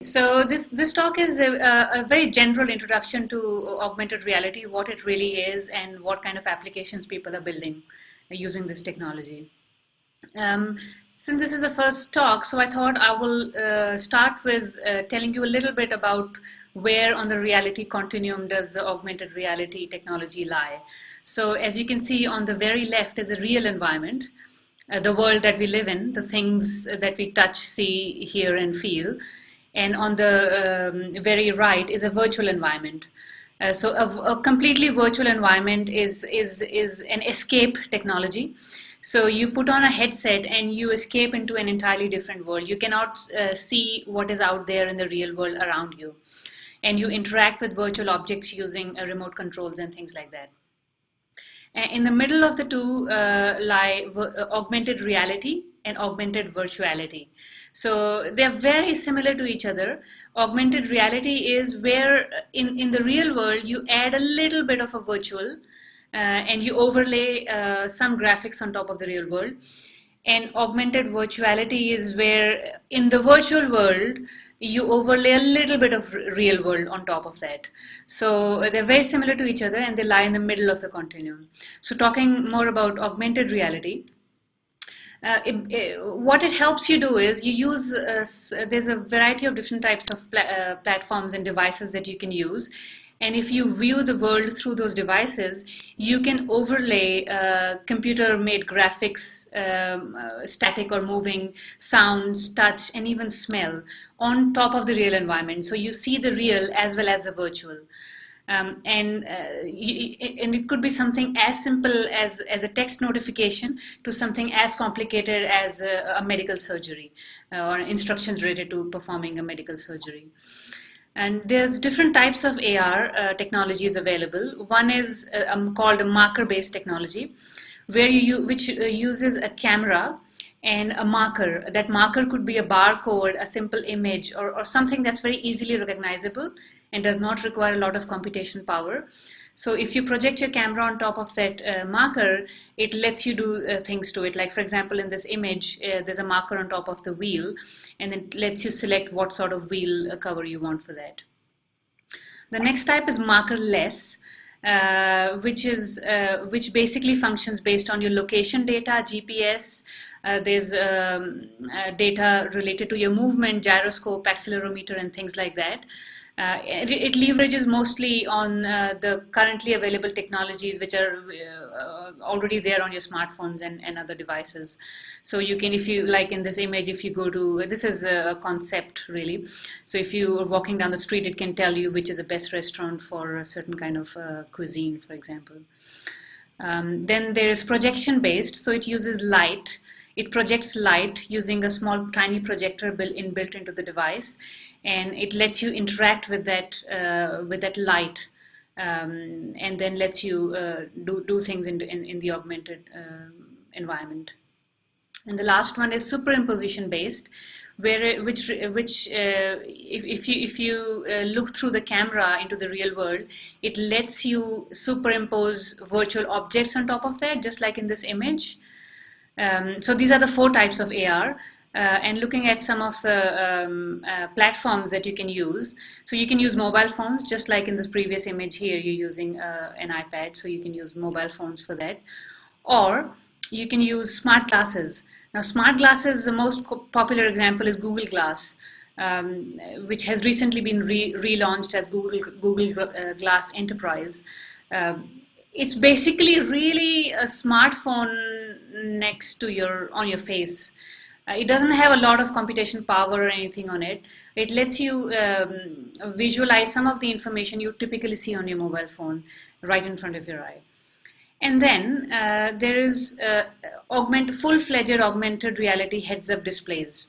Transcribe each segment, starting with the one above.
So this talk is a very general introduction to augmented reality, what it really is, and what kind of applications people are building using this technology. Um, since this is the first talk, so I thought I will start with telling you a little bit about where on the reality continuum does the augmented reality technology lie. So as you can see on the very left is a real environment, the world that we live in, the things that we touch, see, hear, and feel. And on the very right is a virtual environment. So a completely virtual environment is an escape technology. So you put on a headset and you escape into an entirely different world. You cannot see what is out there in the real world around you. And you interact with virtual objects using remote controls and things like that. In the middle of the two lie augmented reality and augmented virtuality. So they're very similar to each other. Augmented reality is where in the real world you add a little bit of a virtual and you overlay some graphics on top of the real world. And augmented virtuality is where in the virtual world you overlay a little bit of real world on top of that. So they're very similar to each other and they lie in the middle of the continuum. So talking more about augmented reality, what it helps you do is you use, there's a variety of different types of platforms and devices that you can use. And if you view the world through those devices, you can overlay computer-made graphics, static or moving, sounds, touch, and even smell on top of the real environment. So you see the real as well as the virtual. And it could be something as simple as a text notification to something as complicated as a medical surgery or instructions related to performing a medical surgery. And there's different types of AR technologies available. One is called a marker-based technology, where which uses a camera and a marker. That marker could be a barcode, a simple image, or something that's very easily recognizable and does not require a lot of computation power. So if you project your camera on top of that marker, it lets you do things to it. Like for example, in this image, there's a marker on top of the wheel, and it lets you select what sort of wheel cover you want for that. The next type is markerless, which basically functions based on your location data, GPS. There's data related to your movement, gyroscope, accelerometer, and things like that. It leverages mostly on the currently available technologies which are already there on your smartphones and other devices. So you can, if you like in this image, if you go to, this is a concept really. So if you are walking down the street, it can tell you which is the best restaurant for a certain kind of cuisine, for example. Then there is projection based, so it uses light. It projects light using a small tiny projector built into the device, and it lets you interact with that light, and then lets you do things in the augmented environment. And the last one is superimposition based, which if you look through the camera into the real world, it lets you superimpose virtual objects on top of that, just like in this image. So these are the 4 types of AR. And looking at some of the platforms that you can use. So you can use mobile phones, just like in this previous image here, you're using an iPad, so you can use mobile phones for that. Or you can use smart glasses. Now, smart glasses, the most popular example is Google Glass, which has recently been relaunched as Google Glass Enterprise. It's basically really a smartphone next to on your face. It doesn't have a lot of computation power or anything on it. It lets you visualize some of the information you typically see on your mobile phone right in front of your eye. And then there is full-fledged augmented reality heads-up displays.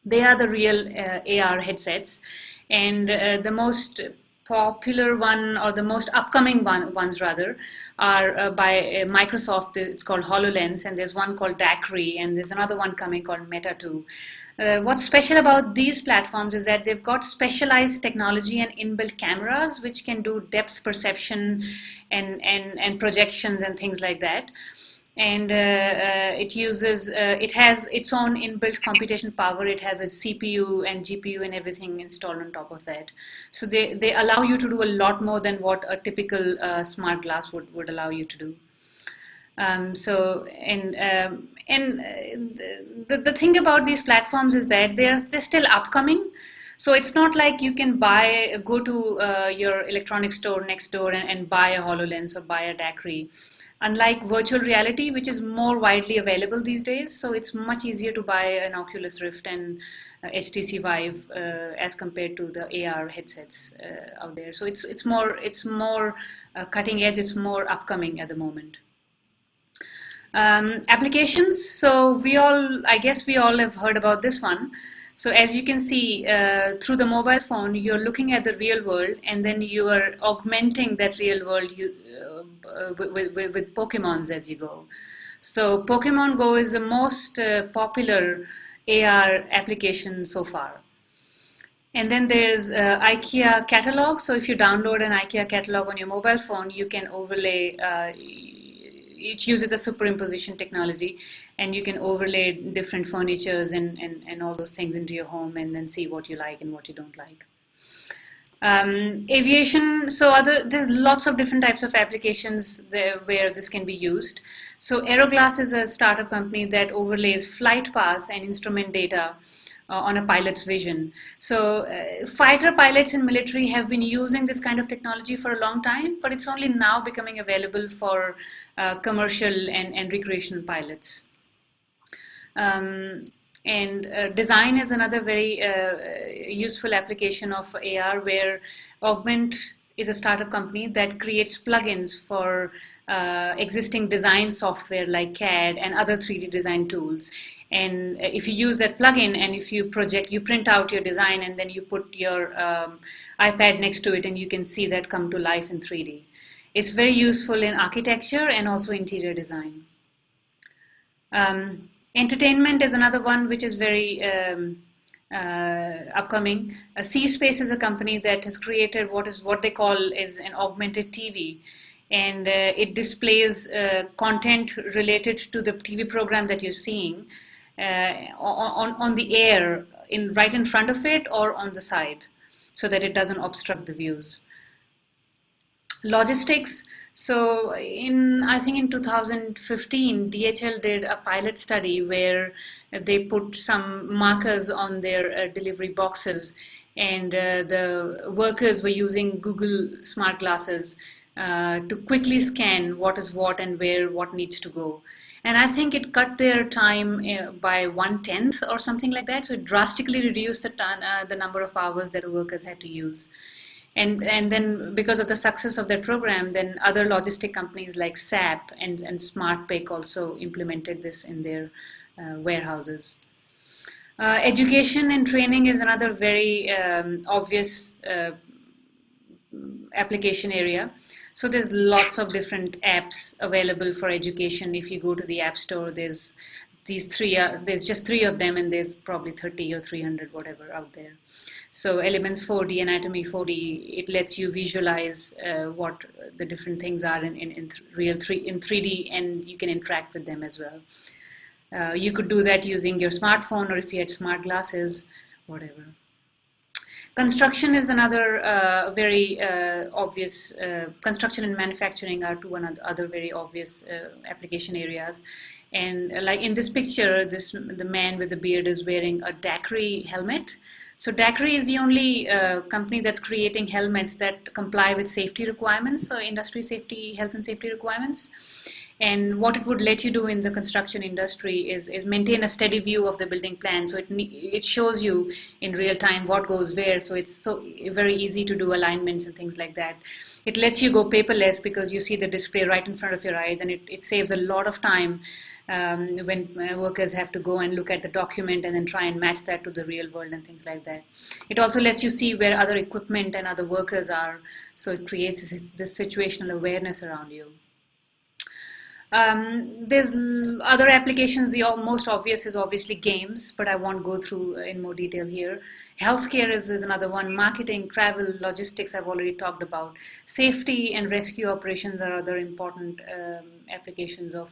They are the real AR headsets, and the most popular one, or the most upcoming ones rather, are by Microsoft. It's called HoloLens, and there's one called DAQRI, and there's another one coming called Meta 2. What's special about these platforms is that they've got specialized technology and inbuilt cameras which can do depth perception and projections and things like that. and it has its own inbuilt computation power. It has a CPU and GPU and everything installed on top of that. So they allow you to do a lot more than what a typical smart glass would allow you to do. The thing about these platforms is that they're still upcoming. So it's not like you can go to your electronics store next door and buy a HoloLens or buy a DAQRI. Unlike virtual reality, which is more widely available these days, so it's much easier to buy an Oculus Rift and HTC Vive as compared to the AR headsets out there. So it's more cutting edge. It's more upcoming at the moment. Applications. So I guess we all have heard about this one. So as you can see, through the mobile phone, you're looking at the real world, and then you are augmenting that real world with Pokemons as you go. So Pokemon Go is the most popular AR application so far. And then there's IKEA catalog. So if you download an IKEA catalog on your mobile phone, you can overlay. It uses a superimposition technology, and you can overlay different furnitures and all those things into your home, and then see what you like and what you don't like. Aviation, so there's lots of different types of applications there where this can be used. So Aeroglass is a startup company that overlays flight path and instrument data on a pilot's vision. So fighter pilots in military have been using this kind of technology for a long time, but it's only now becoming available for commercial and recreational pilots. Design is another very useful application of AR, where Augment is a startup company that creates plugins for existing design software like CAD and other 3D design tools. And if you use that plugin and if you print out your design, and then you put your iPad next to it, and you can see that come to life in 3D. It's very useful in architecture and also interior design. Entertainment is another one which is very upcoming. C-Space is a company that has created what they call is an augmented TV, and it displays content related to the TV program that you're seeing on the air, right in front of it or on the side, so that it doesn't obstruct the views. Logistics. So I think in 2015, DHL did a pilot study where they put some markers on their delivery boxes, and the workers were using Google smart glasses to quickly scan what is what and where what needs to go. And I think it cut their time by 1/10 or something like that. So it drastically reduced the number of hours that the workers had to use. And then because of the success of that program, then other logistic companies like SAP and SmartPick also implemented this in their warehouses. Education and training is another very obvious application area. So there's lots of different apps available for education. If you go to the App Store, there's just three of them, and there's probably 30 or 300, whatever, out there. So Elements 4D, Anatomy 4D, it lets you visualize what the different things are in 3D, and you can interact with them as well. You could do that using your smartphone, or if you had smart glasses, whatever. Construction is another very obvious. Construction and manufacturing are two other very obvious application areas. And like in this picture, the man with the beard is wearing a DAQRI helmet. So DAQRI is the only company that's creating helmets that comply with safety requirements, so industry safety, health and safety requirements. And what it would let you do in the construction industry is maintain a steady view of the building plan. So it shows you in real time what goes where. So it's so very easy to do alignments and things like that. It lets you go paperless because you see the display right in front of your eyes, and it saves a lot of time when workers have to go and look at the document and then try and match that to the real world and things like that. It also lets you see where other equipment and other workers are. So it creates this situational awareness around you. There's other applications. The most obvious is obviously games, but I won't go through in more detail here. Healthcare is another one. Marketing, travel, logistics, I've already talked about. Safety and rescue operations are other important applications of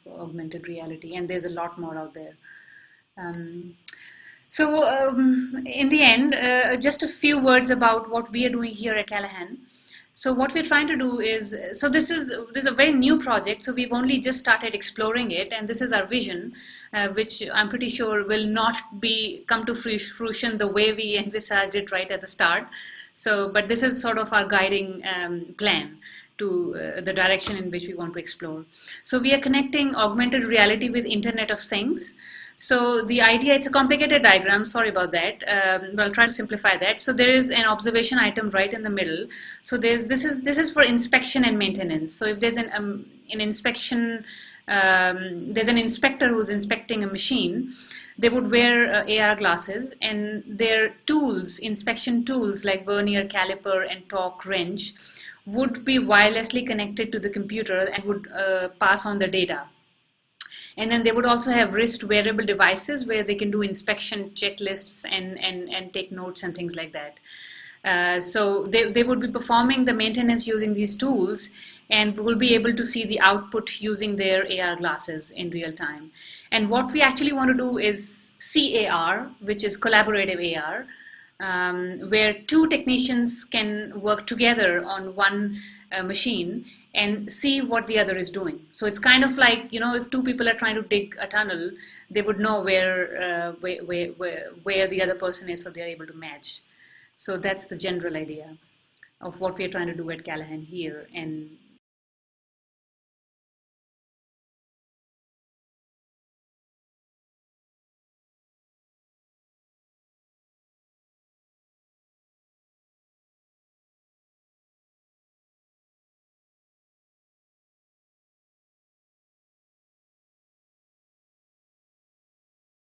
augmented reality, and there's a lot more out there. Um, in the end, just a few words about what we are doing here at Callaghan. So what we're trying to do is, this is a very new project. So we've only just started exploring it, and this is our vision, which I'm pretty sure will not be come to fruition the way we envisaged it right at the start. So, but this is sort of our guiding plan to the direction in which we want to explore. So we are connecting augmented reality with Internet of Things. So the idea, it's a complicated diagram, sorry about that, but I'll try to simplify that. So there is an observation item right in the middle. So this is for inspection and maintenance. So if there's an inspection, there's an inspector who's inspecting a machine, they would wear AR glasses, and their tools, inspection tools like vernier, caliper, and torque wrench would be wirelessly connected to the computer and would pass on the data. And then they would also have wrist wearable devices where they can do inspection checklists and take notes and things like that. So they would be performing the maintenance using these tools, and will be able to see the output using their AR glasses in real time. And what we actually want to do is CAR, which is collaborative AR, where two technicians can work together on one machine and see what the other is doing. So it's kind of like, if two people are trying to dig a tunnel, they would know where the other person is, so they're able to match. So that's the general idea of what we are trying to do at Callaghan here. And